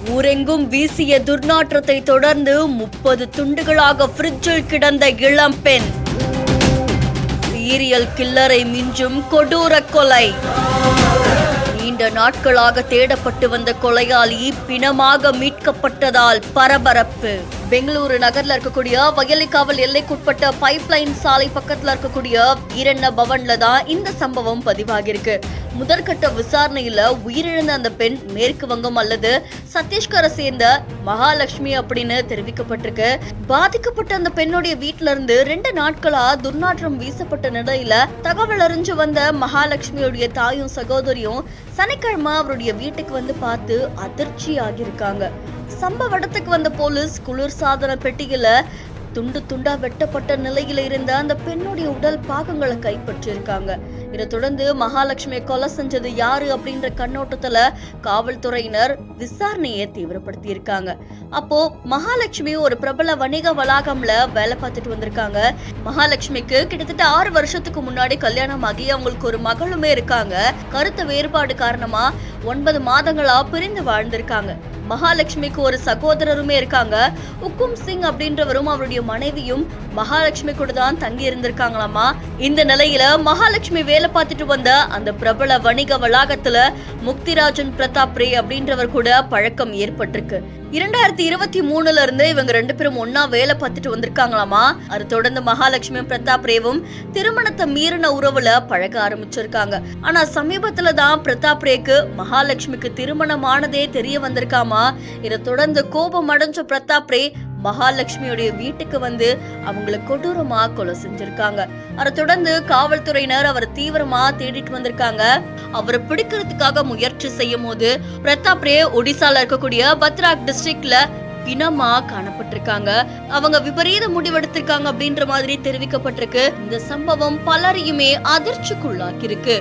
ஊரெங்கும் வீசிய துர்நாற்றத்தை தொடர்ந்து 30 துண்டுகளாக ஃப்ரிட்ஜில் கிடந்த இளம்பெண். சீரியல் கில்லரை மிஞ்சும் கொடூர கொலை. நீண்ட நாட்களாக தேடப்பட்டு வந்த கொலையாளி பிணமாக மீட்கப்பட்டதால் பரபரப்பு. பெங்களூரு நகர்ல இருக்கக்கூடிய வயலிக்காவல் எல்லைக்குட்பட்ட பைப்லைன் சாலை பக்கத்துல இருக்கக்கூடிய ஈரண்ண பவன்ல தான் இந்த சம்பவம் பதிவாகிருக்கு. முதற்கட்ட விசாரணையில உயிரிழந்த அந்த பெண் மேற்கு வங்கம் அல்லது சத்தீஸ்கரை சேர்ந்த மகாலட்சுமி அப்படின்னு தெரிவிக்கப்பட்டிருக்கு. பாதிக்கப்பட்ட அந்த பெண்ணுடைய வீட்டுல இருந்து 2 நாட்களா துர்நாற்றம் வீசப்பட்ட நிலையில தகவல் அறிஞ்சு வந்த மகாலட்சுமியுடைய தாயும் சகோதரியும் சனிக்கிழமை அவருடைய வீட்டுக்கு வந்து பார்த்து அதிர்ச்சி ஆகியிருக்காங்க. சம்பவ இடத்துக்கு வந்த போலீஸ் குளிர்சாதன பெட்டியில துண்டு துண்டா வெட்டப்பட்ட நிலையில இருந்த அந்த பெண்ணுடைய உடல் பாகங்களை கைப்பற்றிருக்காங்க. இதை தொடர்ந்து மகாலட்சுமியை கொலை செஞ்சது யாரு அப்படின்ற கண்ணோட்டத்துல காவல்துறையினர் விசாரணையை தீவிரப்படுத்தி இருக்காங்க. அப்போ மகாலட்சுமி ஒரு பிரபல வணிக வளாகம்ல வேலை பார்த்துட்டு வந்திருக்காங்க. மகாலட்சுமிக்கு கிட்டத்தட்ட 6 வருஷத்துக்கு முன்னாடி கல்யாணம் ஆகி அவங்களுக்கு ஒரு மகளுமே இருக்காங்க. கருத்து வேறுபாடு காரணமா 9 மாதங்களா பிரிந்து வாழ்ந்திருக்காங்க. மகாலட்சுமிக்கு ஒரு சகோதரருமே இருக்காங்க. உக்கும் சிங் அப்படின்றவரும் அவருடைய மனைவியும் மகாலட்சுமி கூட தான் தங்கி இருந்திருக்காங்களாமா. இந்த நிலையில மகாலட்சுமி வேலை பார்த்துட்டு வந்த அந்த பிரபல வணிக வளாகத்துல முக்திராஜன் பிரதாப் ரே அப்படின்றவர் கூட பழக்கம் ஏற்பட்டிருக்கு. 2023 இருந்து இவங்க 2 பேரும் ஒன்னா வேலை பார்த்துட்டு வந்திருக்காங்களாமா. அது தொடர்ந்து மகாலட்சுமி பிரதாப் ரேவும் திருமணத்தை மீறின உறவுல பழக ஆரம்பிச்சிருக்காங்க. ஆனா சமீபத்துல தான் பிரதாப் ரேக்கு மகாலட்சுமிக்கு திருமணமானதே தெரிய வந்திருக்காமா. இதை தொடர்ந்து கோபம் அடைஞ்ச பிரதாப் ரே மகாலட்சுமியுடைய வீட்டுக்கு வந்து அவங்களை கொடூரமா கொலை செஞ்சிருக்காங்க. அதை தொடர்ந்து காவல்துறையினர் அவரை தீவிரமா தேடிட்டு வந்திருக்காங்க. அவரை பிடிக்கிறதுக்காக முயற்சி செய்யும் போது பிரதாப் ரே ஒடிசால இருக்கக்கூடிய பத்ராக் டிஸ்ட்ரிக்ட்ல பிணமா காணப்பட்டிருக்காங்க. அவங்க விபரீத முடிவெடுத்திருக்காங்க அப்படின்ற மாதிரி தெரிவிக்கப்பட்டிருக்கு. இந்த சம்பவம் பலரையுமே அதிர்ச்சிக்குள்ளாக்கி இருக்கு.